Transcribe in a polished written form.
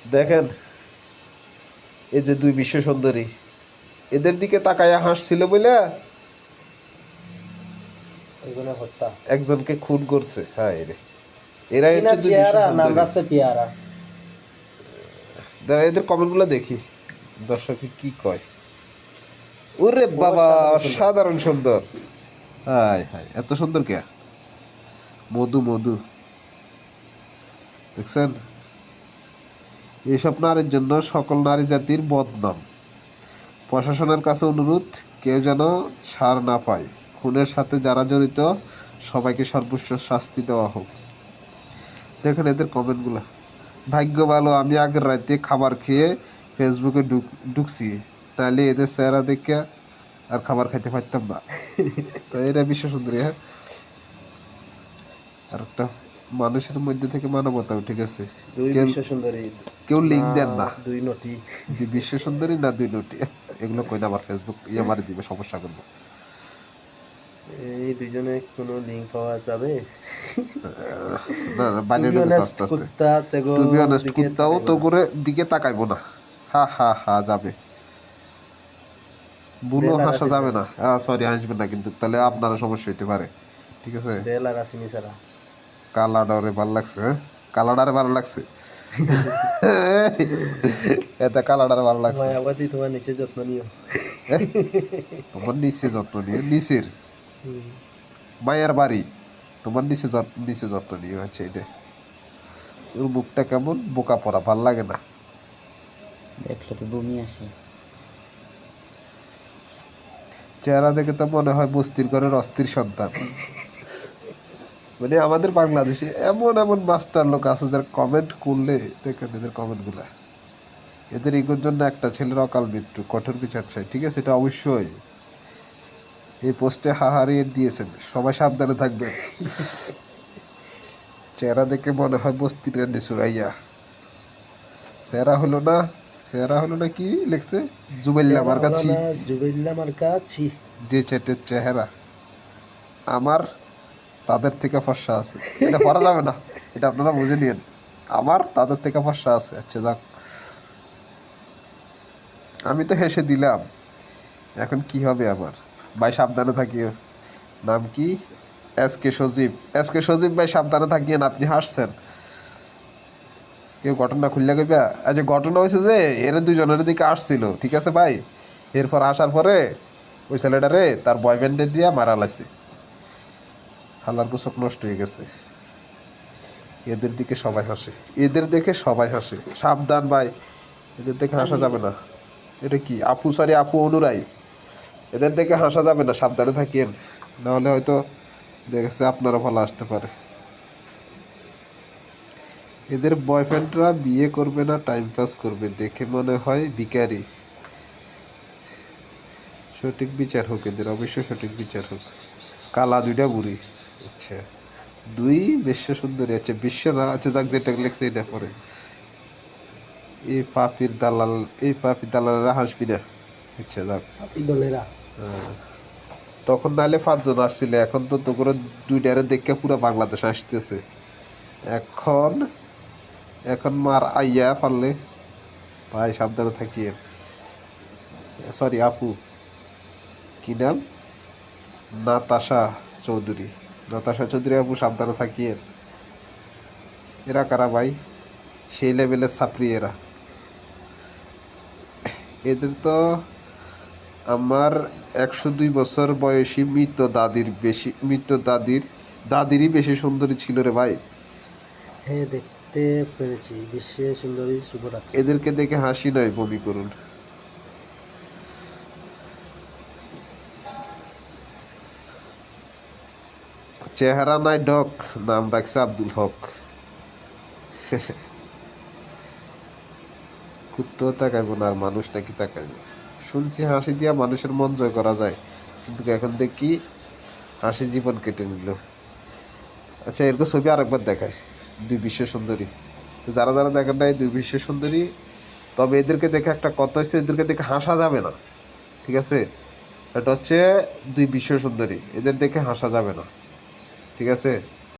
দেখেন এই যে দুই বিশ্ব সুন্দরী, এদের দিকে তাকায়া হাসছিল বলে একজনের হত্যা, একজনকে খুন করছে। হ্যাঁ এরাই হচ্ছে দুই বিশ্ব সুন্দরী। দাঁড়া এদের কমেন্টগুলো দেখি দর্শকে কি কয়। ওরে বাবা সাধারণ সুন্দর, হাই হাই এত সুন্দর কে? মধু মধু দেখছেন? এইসব নারীর জন্য সকল নারী জাতির বদনাম। প্রশাসনের কাছে অনুরোধ, কেউ যেন ছাড় না পায়। খুনের সাথে যারা জড়িত সবাইকে সর্বোচ্চ শাস্তি দেওয়া হোক। দেখেন এদের কমেন্টগুলো। ভাগ্য ভালো আমি আগের রাতে খাবার খেয়ে ফেসবুকে ঢুকছি, তাহলে এদের চেহারা দেখে আর খাবার খাইতে পারতাম না। তো এরা বিশ্ব সুন্দরী। হ্যাঁ, আর একটা মানুষের মধ্যে থেকে মানবতা উঠে গেছে। কেউ লিঙ্ক দেন না, দুই বিশ্ব সুন্দরী না দুই নটি, এগুলো কই না আমার ফেসবুক মারি দিবে, সমস্যা করবো। এই দুইজনে কোনো লিংক পাওয়া যাবে? না না বানিয়ে নেবে আস্তে আস্তে। টু বি অনেস্ট কুত্তাও তো করে দিকে তাকাইবো না। হা হা হা যাবে, বুলো হাসা যাবে না। সরি হাসবেন না কিন্তু, তাহলে আপনারা সমস্যা হইতে পারে। ঠিক আছে? কালাডারে ভালো লাগছে, কালাডারে ভালো লাগছে, এতে কালাডারে ভালো লাগছে। তোমার নিচে যত্ন নিও, তোমার নিচে যত্ন নিও, নিচের মায়ের বাড়ি, তোমার নিচে যত্ন নিও হচ্ছে এটা। ওর মুখটা কেমন বোকা পড়া, ভাল লাগে না, দেখলে তো বমি আসে। চেহারা দেখে তো মনে হয় বস্তির ঘরের অস্থির সন্তান। মানে আমাদের বাংলাদেশে এমন এমন মাস্টার লোক আছে যারা কমেন্ট করলে দেখেন এদের কমেন্টগুলা, এদের ইগোর জন্য একটা ছেলের অকাল মৃত্যু, কঠোর বিচার চাই। ঠিক আছে, এটা অবশ্যই এই পোস্টে হাহারিয়ে দিয়েছেন, সবাই সাবধানে থাকবেন। চেহারা দেখে মনে হয় বস্তির নিচুরাইয়া। চেহারা হলো না কি লিখছে, জুবেল্লা মার্কা ছি, যে চেটের চেহারা আমার তাদের থেকে ফর্সা আছে। এটা পড়া যাবে না, এটা আপনারা বুঝে নিন। আমার তাদের থেকে ফর্সা আছে। আচ্ছা যাক, আমি তো হেসে দিলাম, এখন কি হবে আমার? ভাই সাবধানে থাকিও। নাম কি? এসকে সজীব ভাই সাবধানে থাকিয়েন। আপনি হাসছেন, কেউ ঘটনা খুললে কইবা। আচ্ছা ঘটনা হয়েছে যে এরা দুজনের দিকে আসছিল, ঠিক আছে ভাই, এরপর আসার পরে ওই ছেলেটারে তার বয়ফ্রেন্ডে দিয়ে মারা লাগছে। হালার গোসক নষ্ট হয়ে গেছে। এদের দিকে সবাই হাসে, এদের দেখে সবাই হাসে, সাবধান ভাই, এদের দেখে হাসা যাবে না। এটা কি আপু অনুরাই, এদের দেখে হাসা যাবে না, সাবধানে থাকিয়েন, নাহলে হয়তো দেখেছে আপনারা ভালো আসতে পারে। এদের বয়ফ্রেন্ডরা বিয়ে করবে না, টাইম পাস করবে, দেখে মনে হয় ভিখারি। সঠিক বিচার হোক এদের, অবশ্যই সঠিক বিচার হোক। কালা দুইটা বুড়ি, আচ্ছা দুই বিশ্ব সুন্দরী, আচ্ছা বিশ্ব না, আচ্ছা যাক যেটা লেখছে এটা পরে। এই পাপির দালালেরা হাসবি না। আচ্ছা যাক, তখন নাহলে 5 জন আসছিল, এখন তো করে দুইটারে দেখে পুরো বাংলাদেশ আসতেছে। এখন মার আইয়া পারলে ভাই সাবধানে থাকিয়েন। সরি আপু, কি নাম? নাতাশা চৌধুরী আপু সাবধানে থাকিয়েন। এরা কারা ভাই? সেই লেভেলের ছাত্রী এরা। এদের তো আমার 102 বছর বয়সী দাদিরই বেশি সুন্দরী ছিল রে ভাই। হ্যাঁ দেখতে পেরেছি, বিশ্বের সুন্দরী শুভরাত্রি। এদেরকে দেখে হাসি নয় বমি করুন। চেহারা নাই ডক, নাম রাখছে আব্দুল হক। কুত্তাও তাকাইবো না, আর মানুষ নাকি তাকাইবে? শুনছি হাসি দিয়া মানুষের মন জয় করা যায়, কিন্তু এখন দেখি হাসি জীবন কেটে নিল। আচ্ছা এরকম ছবি আরেকবার দেখায়, দুই বিশ্ব সুন্দরী। তো যারা যারা দেখেন নাই দুই বিশ্ব সুন্দরী, তবে এদেরকে দেখে একটা কথা হচ্ছে, এদেরকে দেখে হাসা যাবে না। ঠিক আছে, এটা হচ্ছে দুই বিশ্ব সুন্দরী, এদের দেখে হাসা যাবে না। ঠিক আছে।